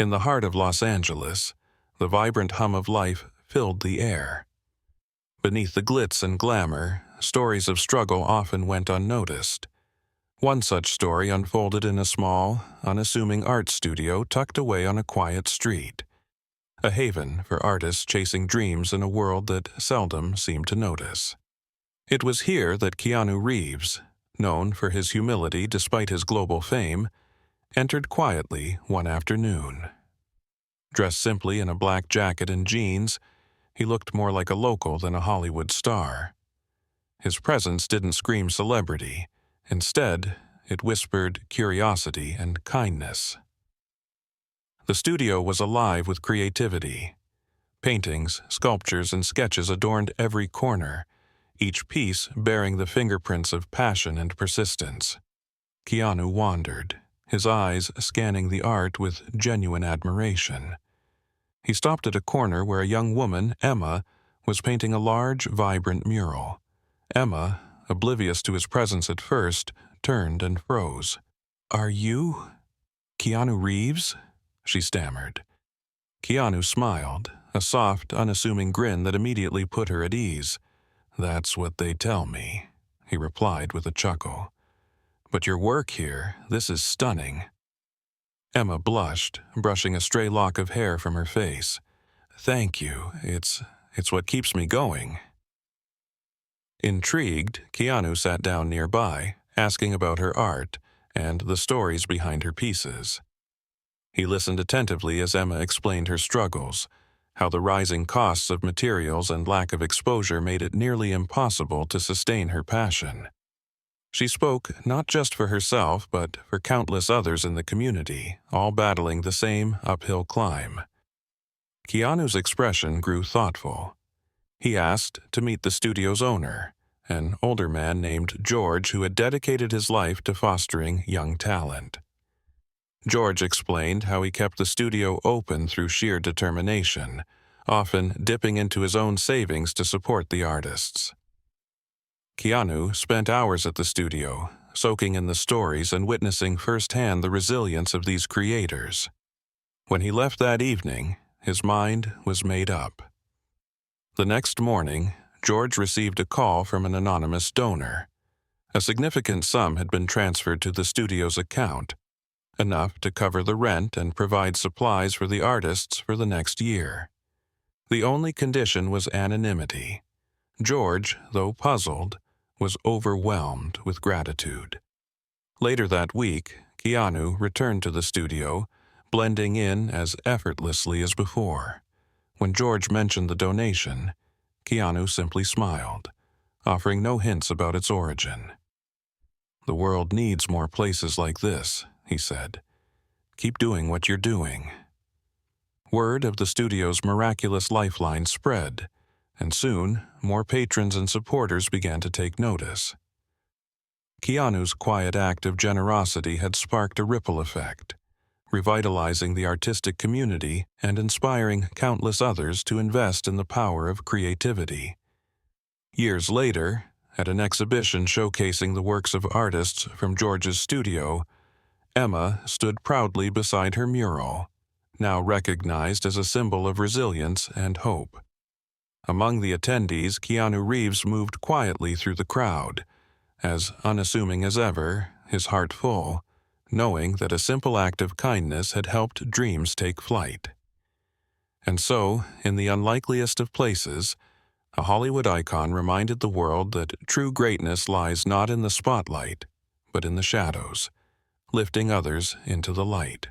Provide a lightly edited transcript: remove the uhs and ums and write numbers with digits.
In the heart of Los Angeles, the vibrant hum of life filled the air. Beneath the glitz and glamour, stories of struggle often went unnoticed. One such story unfolded in a small, unassuming art studio tucked away on a quiet street, a haven for artists chasing dreams in a world that seldom seemed to notice. It was here that Keanu Reeves, known for his humility despite his global fame, entered quietly one afternoon. Dressed simply in a black jacket and jeans, he looked more like a local than a Hollywood star. His presence didn't scream celebrity. Instead, it whispered curiosity and kindness. The studio was alive with creativity. Paintings, sculptures, and sketches adorned every corner, each piece bearing the fingerprints of passion and persistence. Keanu wandered, his eyes scanning the art with genuine admiration. He stopped at a corner where a young woman, Emma, was painting a large, vibrant mural. Emma, oblivious to his presence at first, turned and froze. "Are you Keanu Reeves?" she stammered. Keanu smiled, a soft, unassuming grin that immediately put her at ease. "That's what they tell me," he replied with a chuckle. "But your work here, this is stunning." Emma blushed, brushing a stray lock of hair from her face. "Thank you. It's what keeps me going." Intrigued, Keanu sat down nearby, asking about her art and the stories behind her pieces. He listened attentively as Emma explained her struggles, how the rising costs of materials and lack of exposure made it nearly impossible to sustain her passion. She spoke not just for herself, but for countless others in the community, all battling the same uphill climb. Keanu's expression grew thoughtful. He asked to meet the studio's owner, an older man named George who had dedicated his life to fostering young talent. George explained how he kept the studio open through sheer determination, often dipping into his own savings to support the artists. Keanu spent hours at the studio, soaking in the stories and witnessing firsthand the resilience of these creators. When he left that evening, his mind was made up. The next morning, George received a call from an anonymous donor. A significant sum had been transferred to the studio's account, enough to cover the rent and provide supplies for the artists for the next year. The only condition was anonymity. George, though puzzled, was overwhelmed with gratitude. Later that week, Keanu returned to the studio, blending in as effortlessly as before. When George mentioned the donation, Keanu simply smiled, offering no hints about its origin. "The world needs more places like this," he said. "Keep doing what you're doing." Word of the studio's miraculous lifeline spread, and soon more patrons and supporters began to take notice. Keanu's quiet act of generosity had sparked a ripple effect, revitalizing the artistic community and inspiring countless others to invest in the power of creativity. Years later, at an exhibition showcasing the works of artists from George's studio, Emma stood proudly beside her mural, now recognized as a symbol of resilience and hope. Among the attendees, Keanu Reeves moved quietly through the crowd, as unassuming as ever, his heart full, knowing that a simple act of kindness had helped dreams take flight. And so, in the unlikeliest of places, a Hollywood icon reminded the world that true greatness lies not in the spotlight, but in the shadows, lifting others into the light.